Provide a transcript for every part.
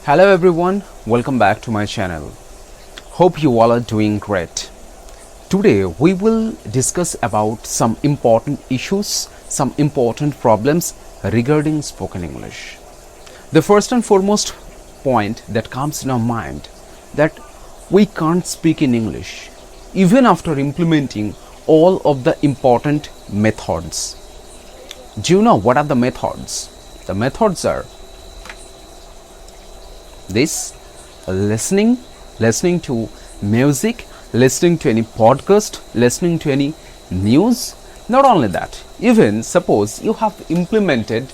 Hello everyone, welcome back to my channel. Hope you all are doing great. Today we will discuss about some important issues, some important problems regarding spoken English. The first and foremost point that comes in our mind that we can't speak in English even after implementing all of the important methods. Do you know what are the methods? The methods are this: listening to music, listening to any podcast, listening to any news. Not only that, even suppose you have implemented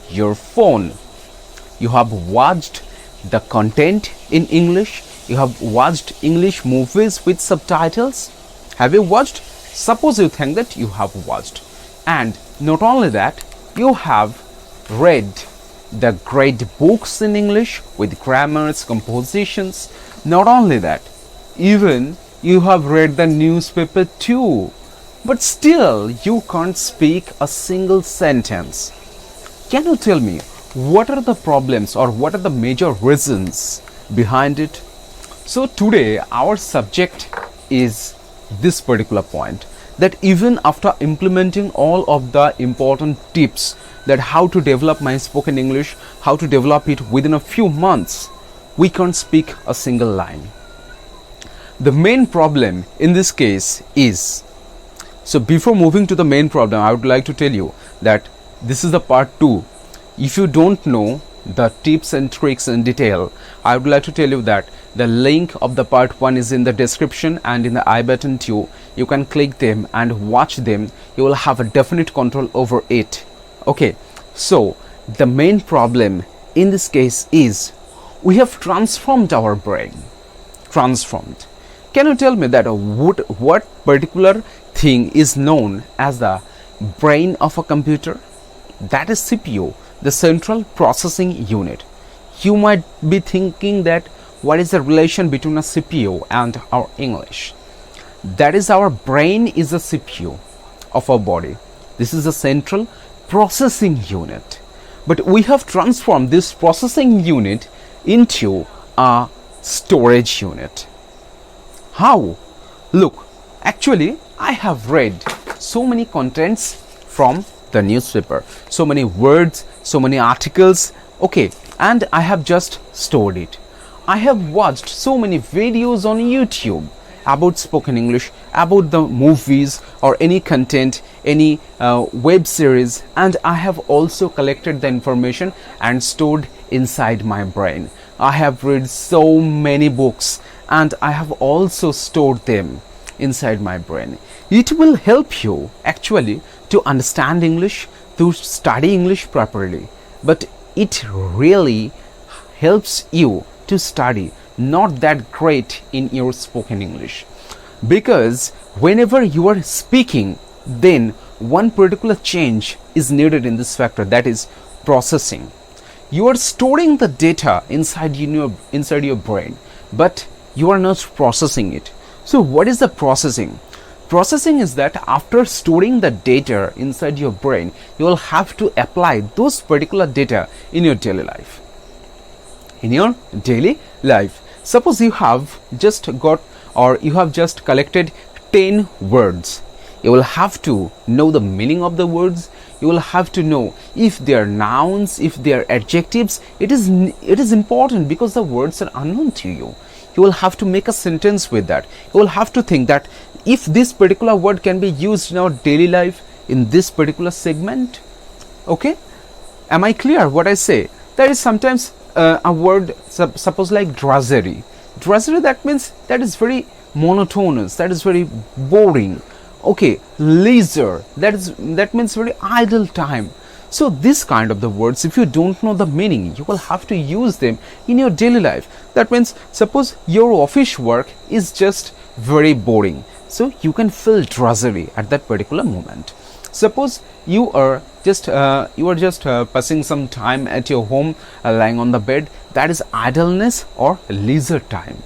your phone, you have watched the content in English, you have watched English movies with subtitles. Have you watched? Suppose you think that you have watched. And not only that, you have read the great books in English with grammars, compositions. Not only that, even you have read the newspaper too, but still you can't speak a single sentence. Can you tell me what are the problems or what are the major reasons behind it? So today our subject is this particular point, that even after implementing all of the important tips that how to develop my spoken English, how to develop it within a few months, we can't speak a single line. The main problem in this case is, so before moving to the main problem, I would like to tell you that this is the part 2. If you don't know the tips and tricks in detail, I would like to tell you that the link of the part 1 is in the description and in the I button too. You can click them and watch them. You will have a definite control over it. Okay, so the main problem in this case is we have transformed our brain. Transformed. Can you tell me that what particular thing is known as the brain of a computer? That is CPU, the central processing unit. You might be thinking that what is the relation between a CPU and our English? That is, our brain is the CPU of our body. This is the central processing unit. But we have transformed this processing unit into a storage unit. How? Look, actually I have read so many contents from the newspaper, so many words, so many articles, okay, and I have just stored it. I have watched so many videos on YouTube about spoken English, about the movies or any content, any web series, and I have also collected the information and stored inside my brain. I have read so many books and I have also stored them inside my brain. It will help you actually to understand English, to study English properly, but it really helps you to study not that great in your spoken English, because whenever you are speaking, then one particular change is needed in this factor, that is processing. You are storing the data inside your brain, but you are not processing it. So what is the processing? Processing is that after storing the data inside your brain, you will have to apply those particular data in your daily life. In your daily life, suppose you have just got or you have just collected 10 words. You will have to know the meaning of the words. You will have to know if they are nouns, if they are adjectives. It is important because the words are unknown to you. You will have to make a sentence with that. You will have to think that if this particular word can be used in our daily life in this particular segment. Okay, am I clear what I say? There is sometimes a word, suppose like drudgery. Drudgery, that means that is very monotonous, that is very boring. Okay, leisure, that means very idle time. So this kind of the words, if you don't know the meaning, you will have to use them in your daily life. That means suppose your office work is just very boring, so you can feel drudgery at that particular moment. Suppose you are just passing some time at your home, lying on the bed, that is idleness or leisure time.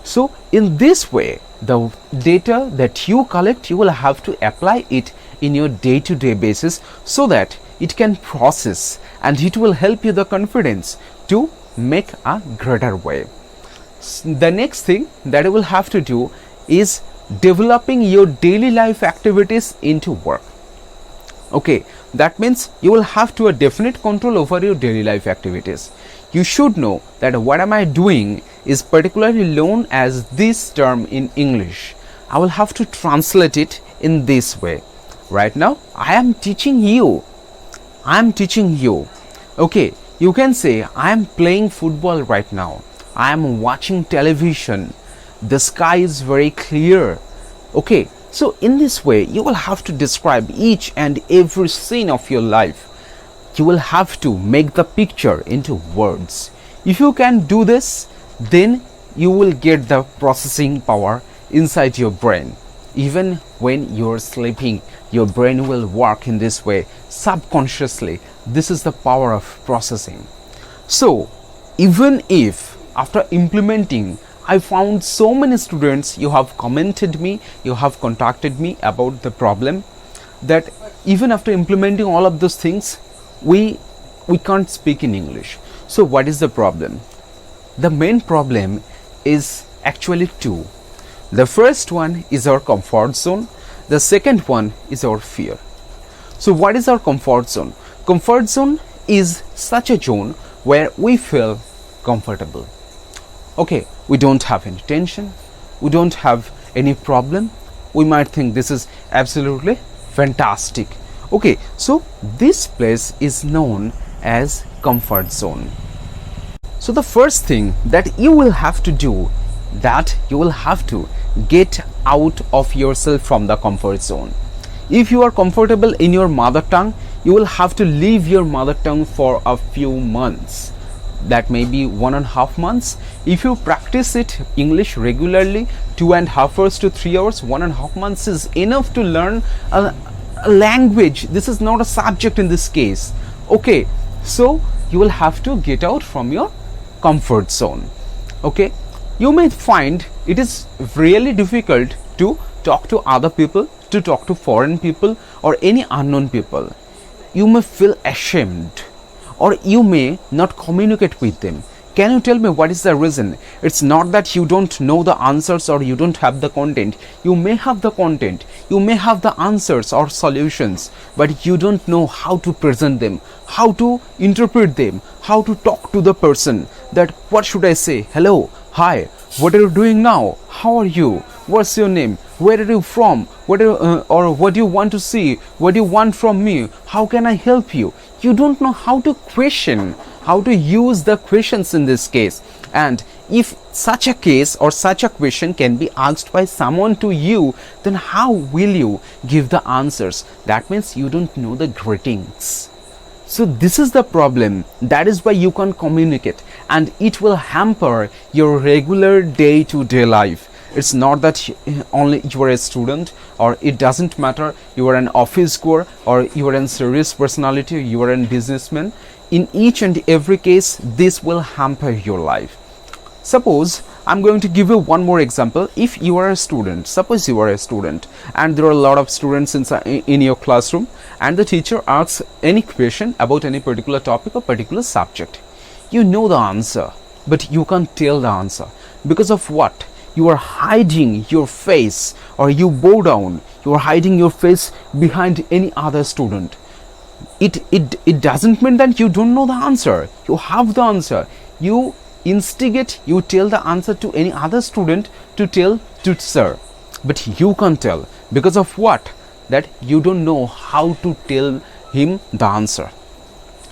So in this way, the data that you collect, you will have to apply it in your day-to-day basis so that it can process and it will help you the confidence to make a greater way. The next thing that you will have to do is developing your daily life activities into work. Okay, that means you will have to a definite control over your daily life activities. You should know that what am I doing is particularly known as this term in English. I will have to translate it in this way. Right now, I am teaching you. Okay, you can say I am playing football right now. I am watching television. The sky is very clear. Okay, so in this way, you will have to describe each and every scene of your life. You will have to make the picture into words. If you can do this, then you will get the processing power inside your brain. Even when you are sleeping, your brain will work in this way subconsciously. This is the power of processing. So even if after implementing, I found so many students, you have commented me, you have contacted me about the problem, that even after implementing all of those things, we can't speak in English. So what is the problem? The main problem is actually two. The first one is our comfort zone. The second one is our fear. So what is our comfort zone? Comfort zone is such a zone where we feel comfortable. Okay, we don't have any tension, we don't have any problem, we might think this is absolutely fantastic. Okay, so this place is known as comfort zone. So the first thing that you will have to do, that you will have to get out of yourself from the comfort zone. If you are comfortable in your mother tongue, you will have to leave your mother tongue for a few months. That may be 1.5 months. If you practice it English regularly, 2.5 hours to 3 hours, 1.5 months is enough to learn a language. This is not a subject in this case. Okay, so you will have to get out from your comfort zone. Okay, you may find it is really difficult to talk to other people, to talk to foreign people or any unknown people. You may feel ashamed, or you may not communicate with them. Can you tell me what is the reason? It's not that you don't know the answers or you don't have the content. You may have the content, you may have the answers or solutions, but you don't know how to present them, how to interpret them, how to talk to the person. That what should I say? Hello, hi, what are you doing now? How are you? What's your name? Where are you from? What do you want to see? What do you want from me? How can I help you? You don't know how to question, how to use the questions in this case. And if such a case or such a question can be asked by someone to you, then how will you give the answers? That means you don't know the greetings. So this is the problem. That is why you can't communicate, and it will hamper your regular day-to-day life. It's not that only you are a student, or it doesn't matter you are an office goer, or you are a serious personality, or you are a businessman. In each and every case, this will hamper your life. Suppose I'm going to give you one more example. If you are a student, suppose you are a student and there are a lot of students in your classroom, and the teacher asks any question about any particular topic or particular subject. You know the answer, but you can't tell the answer. Because of what? You are hiding your face, or you bow down, you are hiding your face behind any other student. It doesn't mean that you don't know the answer. You have the answer. You instigate, you tell the answer to any other student to tell to sir, but you can't tell. Because of what? That you don't know how to tell him the answer,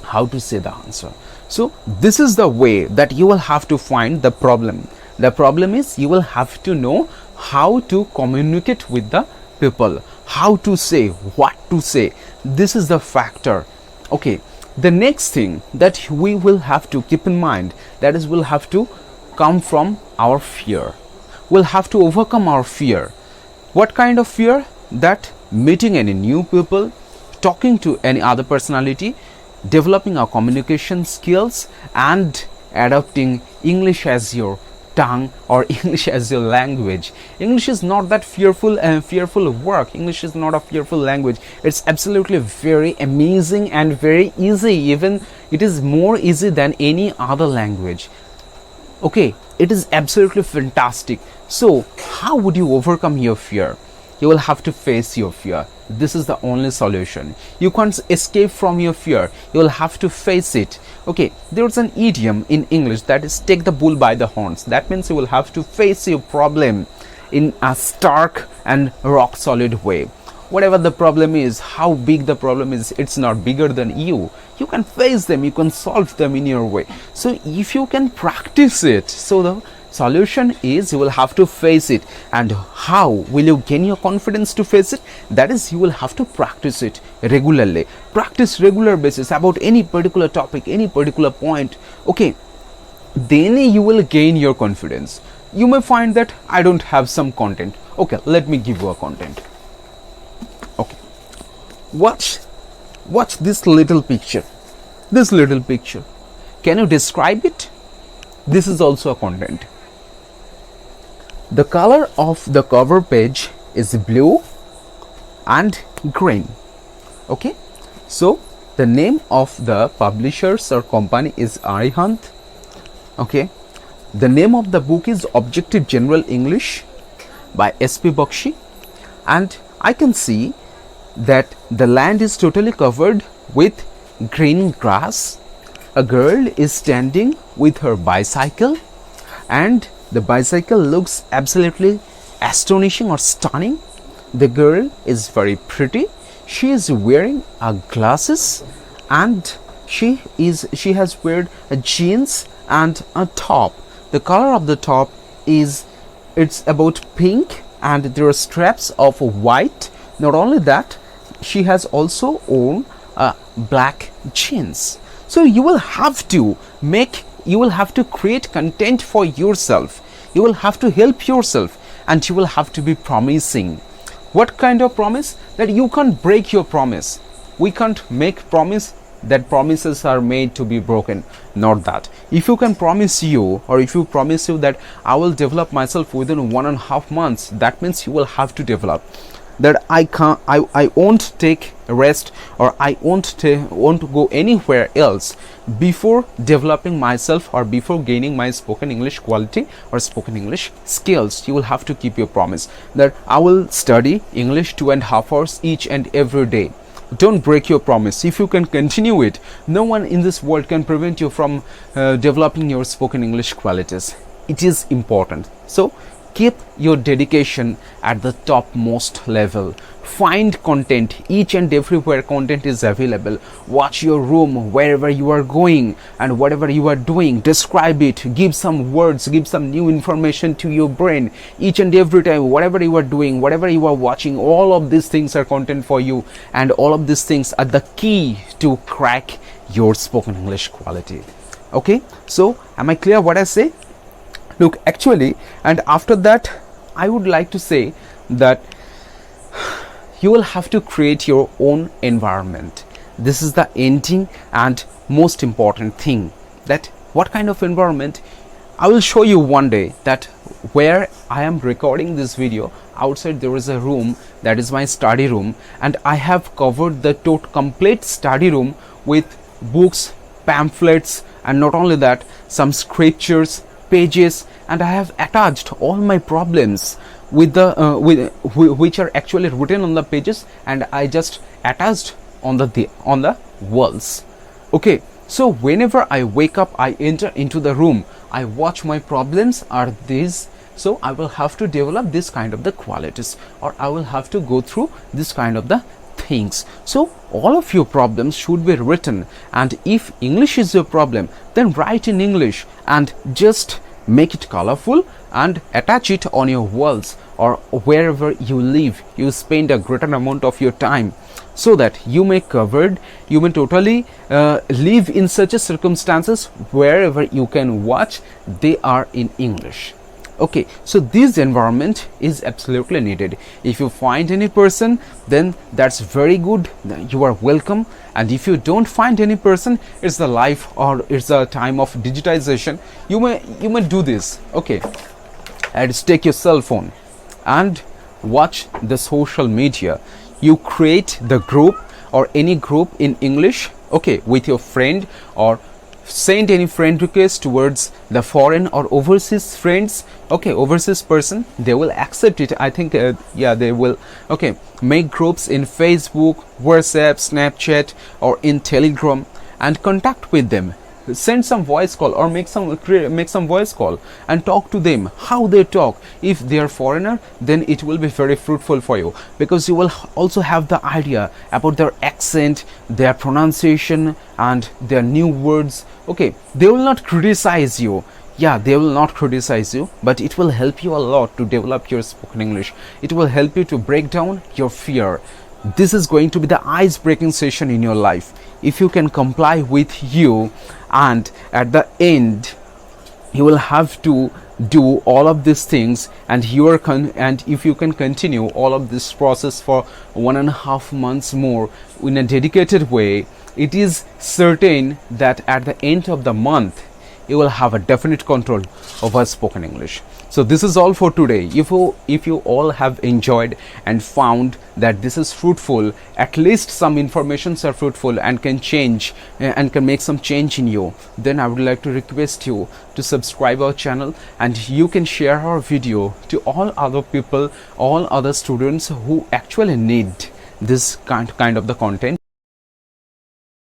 how to say the answer. So this is the way that you will have to find the problem. The problem is you will have to know how to communicate with the people, how to say, what to say. This is the factor. Okay, the next thing that we will have to keep in mind, that is, we'll have to come from our fear. We'll have to overcome our fear. What kind of fear? That meeting any new people, talking to any other personality, developing our communication skills, and adopting English as your tongue or English as your language. English is not that fearful work. English is not a fearful language. It's absolutely very amazing and very easy. Even it is more easy than any other language. Okay, it is absolutely fantastic. So how would you overcome your fear? You will have to face your fear. This is the only solution. You can't escape from your fear. You will have to face it. Okay, there's an idiom in English that is take the bull by the horns. That means you will have to face your problem in a stark and rock solid way. Whatever the problem is, how big the problem is, it's not bigger than you. You can face them, you can solve them in your way. So if you can practice it, so the solution is you will have to face it. And how will you gain your confidence to face it? That is, you will have to practice it regularly. Practice regular basis about any particular topic, any particular point. Okay, then you will gain your confidence. You may find that I don't have some content. Okay, let me give you a content. Okay, watch this little picture. This little picture, can you describe it? This is also a content. The color of the cover page is blue and green. Okay, so the name of the publishers or company is Arihant. Okay, the name of the book is Objective General English by S.P. Bakshi, and I can see that the land is totally covered with green grass. A girl is standing with her bicycle, and the bicycle looks absolutely astonishing or stunning. The girl is very pretty. She is wearing glasses, and she has weared a jeans and a top. The color of the top is, it's about pink, and there are straps of white. Not only that, she has also worn black jeans. So you will have to create content for yourself. You will have to help yourself, and you will have to be promising. What kind of promise? That you can't break your promise. We can't make promise that promises are made to be broken. Not that. If you can promise you, or if you promise you that I will develop myself within 1.5 months, that means you will have to develop. That I won't take rest, or I won't go anywhere else before developing myself, or before gaining my spoken English quality or spoken English skills. You will have to keep your promise that I will study English 2.5 hours each and every day. Don't break your promise. If you can continue it, no one in this world can prevent you from developing your spoken English qualities. It is important. So keep your dedication at the topmost level. Find content each and everywhere content is available. Watch your room wherever you are going, and whatever you are doing, describe it. Give some words, give some new information to your brain each and every time. Whatever you are doing, whatever you are watching, all of these things are content for you, and all of these things are the key to crack your spoken English quality. Okay, so am I clear what I say? Look, actually, and after that, I would like to say that you will have to create your own environment. This is the ending and most important thing. That what kind of environment? I will show you one day that where I am recording this video, outside there is a room, that is my study room, and I have covered the complete study room with books, pamphlets, and not only that, some scriptures, pages, and I have attached all my problems with the which are actually written on the pages, and I just attached on the walls. Okay, so whenever I wake up, I enter into the room, I watch my problems are these. So I will have to develop this kind of the qualities, or I will have to go through this kind of the things. So all of your problems should be written, and if English is your problem, then write in English and just make it colorful and attach it on your walls, or wherever you live. You spend a greater amount of your time, so that you may totally live in such a circumstances wherever you can watch, they are in English. Okay, so this environment is absolutely needed. If you find any person, then that's very good, you are welcome. And if you don't find any person, it's the life or it's the time of digitization, you may do this. Okay, and take your cell phone and watch the social media. You create the group or any group in English, okay, with your friend, or send any friend request towards the foreign or overseas friends, okay, overseas person, they will accept it, I think. Yeah, they will. Okay, make groups in Facebook, WhatsApp, Snapchat, or in Telegram, and contact with them. Send some voice call or make some voice call and talk to them how they talk. If they are foreigner, then it will be very fruitful for you, because you will also have the idea about their accent, their pronunciation, and their new words. Okay, they will not criticize you. Yeah, they will not criticize you, but it will help you a lot to develop your spoken English. It will help you to break down your fear. This is going to be the ice-breaking session in your life. If you can comply with you, and at the end you will have to do all of these things, and and if you can continue all of this process for 1.5 months more in a dedicated way, it is certain that at the end of the month you will have a definite control over spoken English. So this is all for today. If you all have enjoyed and found that this is fruitful, at least some informations are fruitful and can change and can make some change in you, then I would like to request you to subscribe our channel, and you can share our video to all other people, all other students who actually need this kind of the content.